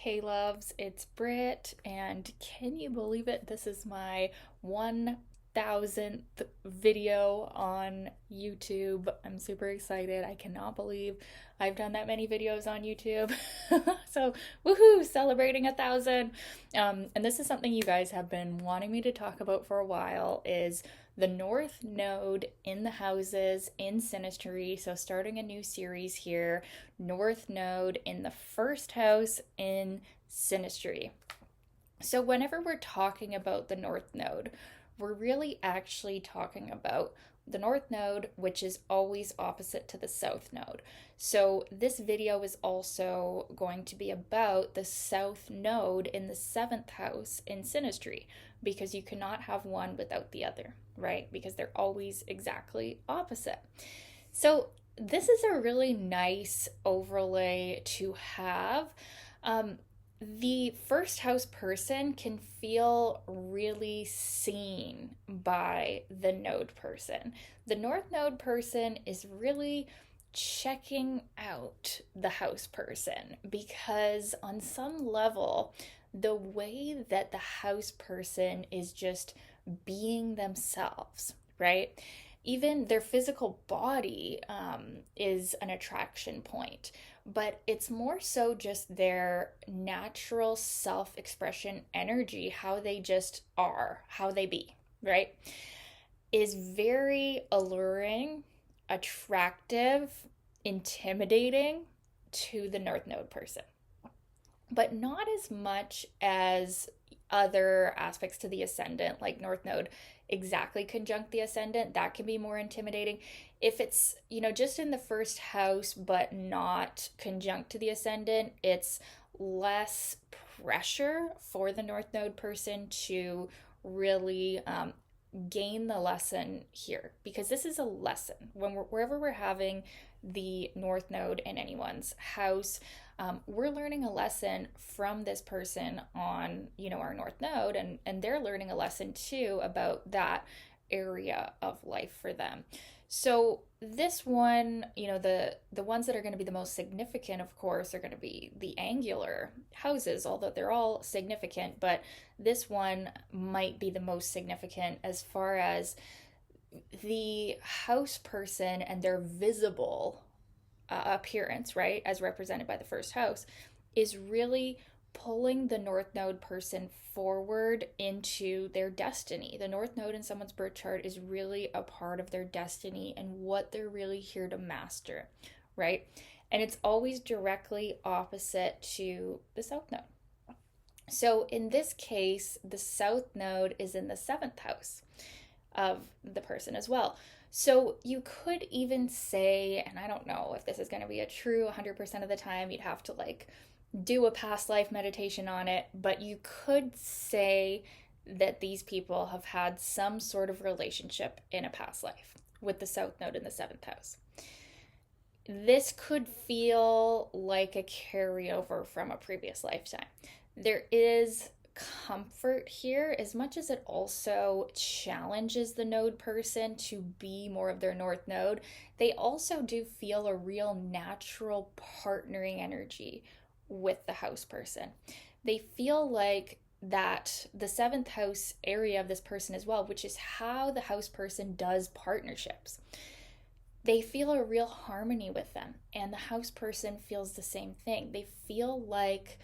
Hey loves, it's Britt, and can you believe it? This is my 1000th video on YouTube. I'm super excited. I cannot believe I've done that many videos on YouTube. So, woohoo, celebrating 1,000. And this is something you guys have been wanting me to talk about for a while is the North Node in the houses in Synastry. So, starting a new series here, North Node in the first house in Synastry. So, whenever we're talking about the North Node, we're really actually talking about the North Node, which is always opposite to the South Node. So, this video is also going to be about the South Node in the seventh house in Synastry, because you cannot have one without the other, right? Because they're always exactly opposite. So, this is a really nice overlay to have. The first house person can feel really seen by the node person. The north node person is really checking out the house person because, on some level, the way that the house person is just being themselves, right? Even their physical body is an attraction point, but it's more so just their natural self expression energy, how they just are, how they be, right? Is very alluring, attractive, intimidating to the North Node person, but not as much as other aspects to the ascendant, like North Node exactly conjunct the ascendant. That can be more intimidating. If it's, just in the first house, but not conjunct to the ascendant, it's less pressure for the North Node person to really gain the lesson here, because this is a lesson. Wherever we're having the North Node in anyone's house, we're learning a lesson from this person on, our North Node, and they're learning a lesson too about that area of life for them. So this one, the ones that are going to be the most significant, of course, are going to be the angular houses, although they're all significant, but this one might be the most significant as far as the house person and their visible appearance, right, as represented by the first house, is really pulling the North Node person forward into their destiny. The North Node in someone's birth chart is really a part of their destiny and what they're really here to master, right? And it's always directly opposite to the South Node. So in this case, the South Node is in the seventh house of the person as well. So you could even say, and I don't know if this is going to be a true 100% of the time, you'd have to do a past life meditation on it, but you could say that these people have had some sort of relationship in a past life with the South Node in the seventh house. This could feel like a carryover from a previous lifetime. There is comfort here as much as it also challenges the node person to be more of their North Node. They also do feel a real natural partnering energy with the house person. They feel like that the seventh house area of this person as well, which is how the house person does partnerships. They feel a real harmony with them, and the house person feels the same thing. They feel like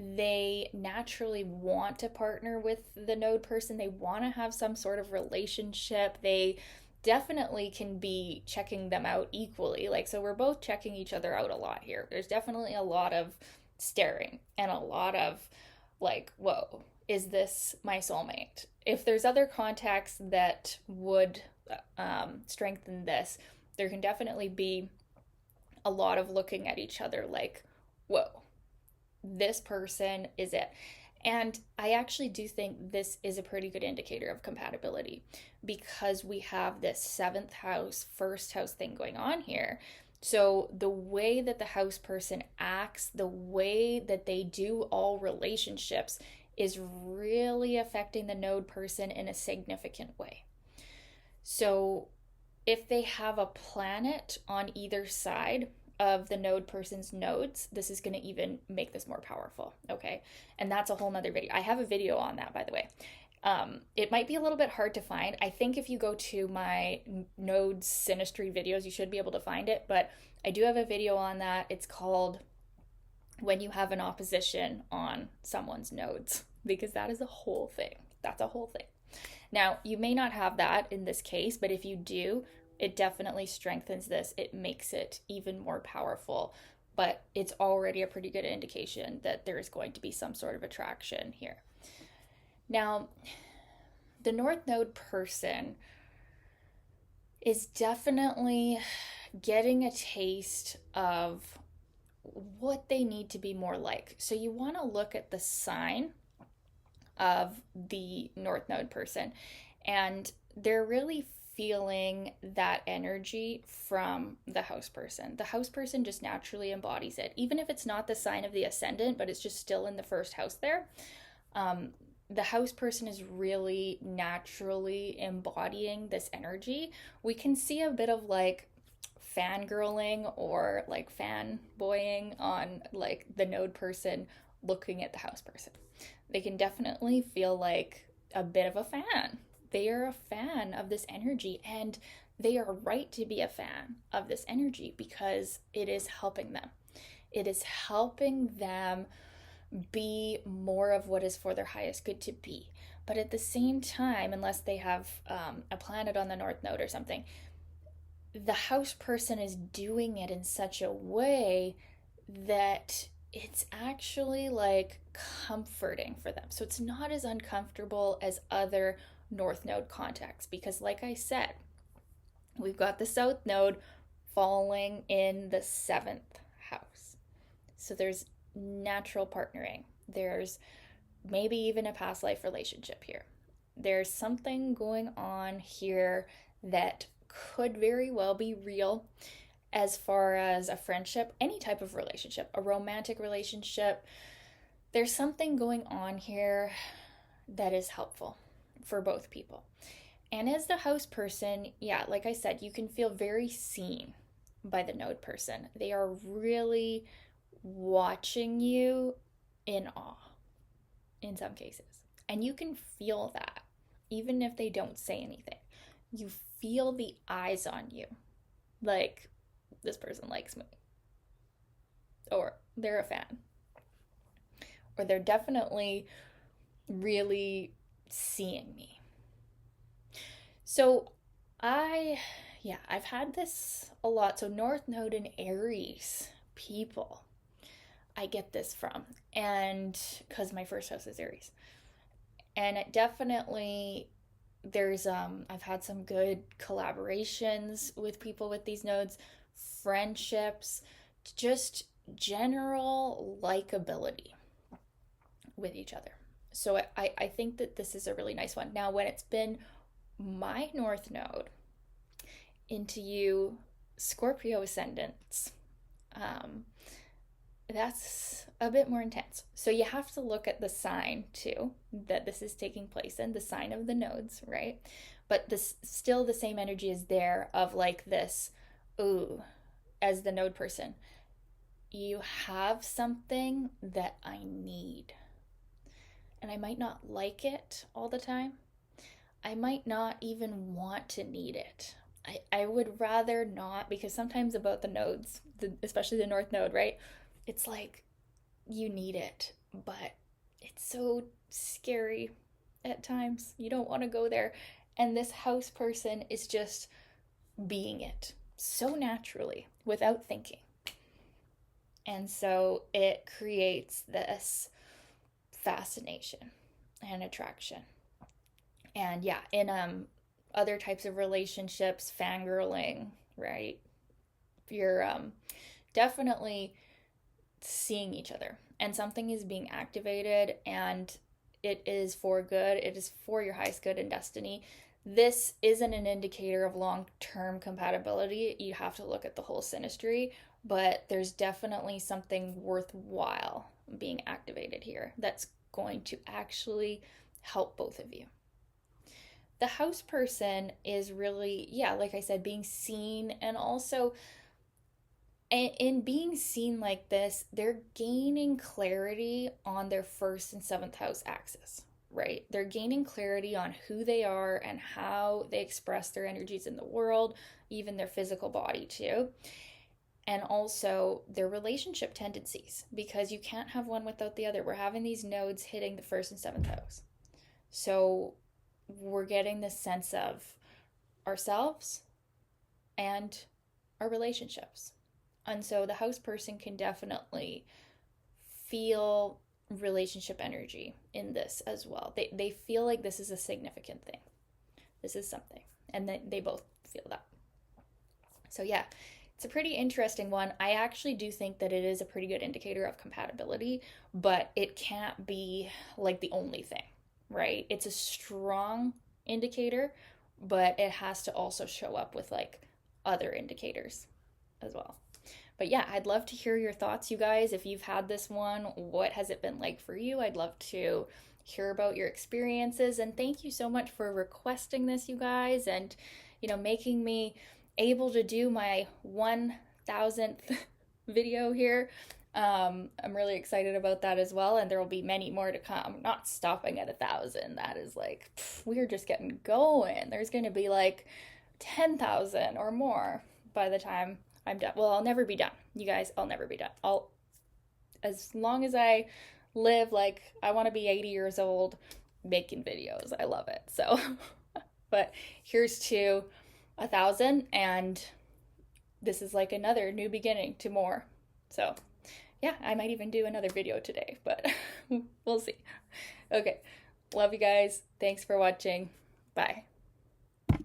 they naturally want to partner with the node person. They want to have some sort of relationship. They definitely can be checking them out equally. So we're both checking each other out a lot here. There's definitely a lot of staring and a lot of whoa, is this my soulmate? If there's other contacts that would strengthen this, there can definitely be a lot of looking at each other whoa, this person is it. And I actually do think this is a pretty good indicator of compatibility, because we have this seventh house, first house thing going on here. So the way that the house person acts, the way that they do all relationships is really affecting the node person in a significant way. So if they have a planet on either side, of the node person's nodes, this is going to even make this more powerful. Okay. And that's a whole nother video. I have a video on that, by the way. It might be a little bit hard to find. I think if you go to my nodes synastry videos, you should be able to find it. But I do have a video on that. It's called When You Have an Opposition on Someone's Nodes, because that is a whole thing. That's a whole thing. Now, you may not have that in this case, but if you do, it definitely strengthens this. It makes it even more powerful, but it's already a pretty good indication that there is going to be some sort of attraction here. Now, the North Node person is definitely getting a taste of what they need to be more like. So you want to look at the sign of the North Node person, and they're really feeling that energy from the house person. The house person just naturally embodies it, even if it's not the sign of the ascendant, but it's just still in the first house there. The house person is really naturally embodying this energy. We can see a bit of like fangirling or like fanboying on like the node person looking at the house person. They can definitely feel like a bit of a fan. They are a fan of this energy, and they are right to be a fan of this energy because it is helping them. It is helping them be more of what is for their highest good to be. But at the same time, unless they have a planet on the North Node or something, the house person is doing it in such a way that it's actually like comforting for them. So it's not as uncomfortable as other North Node contacts because, like I said, we've got the South Node falling in the 7th house. So there's natural partnering. There's maybe even a past life relationship here. There's something going on here that could very well be real as far as a friendship, any type of relationship, a romantic relationship. There's something going on here that is helpful for both people. And as the house person, yeah, like I said, you can feel very seen by the node person. They are really watching you in awe in some cases. And you can feel that even if they don't say anything. You feel the eyes on you. Like, this person likes me. Or they're a fan. Or they're definitely really seeing me. So I've had this a lot. So North Node and Aries people, I get this from. And because my first house is Aries. And it definitely, I've had some good collaborations with people with these nodes, friendships, just general likability with each other. So I think that this is a really nice one. Now, when it's been my North Node into you, Scorpio ascendants, that's a bit more intense. So you have to look at the sign too that this is taking place in, the sign of the nodes, right? But this still the same energy is there of like this, ooh, as the node person, you have something that I need. And I might not like it all the time. I might not even want to need it. I would rather not, because sometimes about the nodes, especially the North Node, right? It's like you need it, but it's so scary at times. You don't want to go there. And this house person is just being it so naturally without thinking. And so it creates this fascination and attraction. And yeah, in other types of relationships, fangirling, right? You're definitely seeing each other and something is being activated and it is for good. It is for your highest good and destiny. This isn't an indicator of long-term compatibility. You have to look at the whole synastry, but there's definitely something worthwhile being activated here that's going to actually help both of you. The house person is really, yeah, like I said, being seen, and also And in being seen like this, they're gaining clarity on their first and seventh house axis, right? They're gaining clarity on who they are and how they express their energies in the world, even their physical body, too. And also their relationship tendencies, because you can't have one without the other. We're having these nodes hitting the first and seventh house. So we're getting this sense of ourselves and our relationships. And so the house person can definitely feel relationship energy in this as well. They feel like this is a significant thing. This is something. And they both feel that. So yeah, it's a pretty interesting one. I actually do think that it is a pretty good indicator of compatibility, but it can't be like the only thing, right? It's a strong indicator, but it has to also show up with like other indicators as well. But yeah, I'd love to hear your thoughts, you guys. If you've had this one, what has it been like for you? I'd love to hear about your experiences. And thank you so much for requesting this, you guys, and, making me able to do my 1000th video here. I'm really excited about that as well. And there will be many more to come. I'm not stopping at 1,000. That is like, we're just getting going. There's going to be like 10,000 or more by the time I'm done. Well, I'll never be done. You guys, I'll never be done. As long as I live, like, I want to be 80 years old making videos. I love it. So, but here's to 1,000, and this is like another new beginning to more. So, yeah, I might even do another video today, but we'll see. Okay. Love you guys. Thanks for watching. Bye.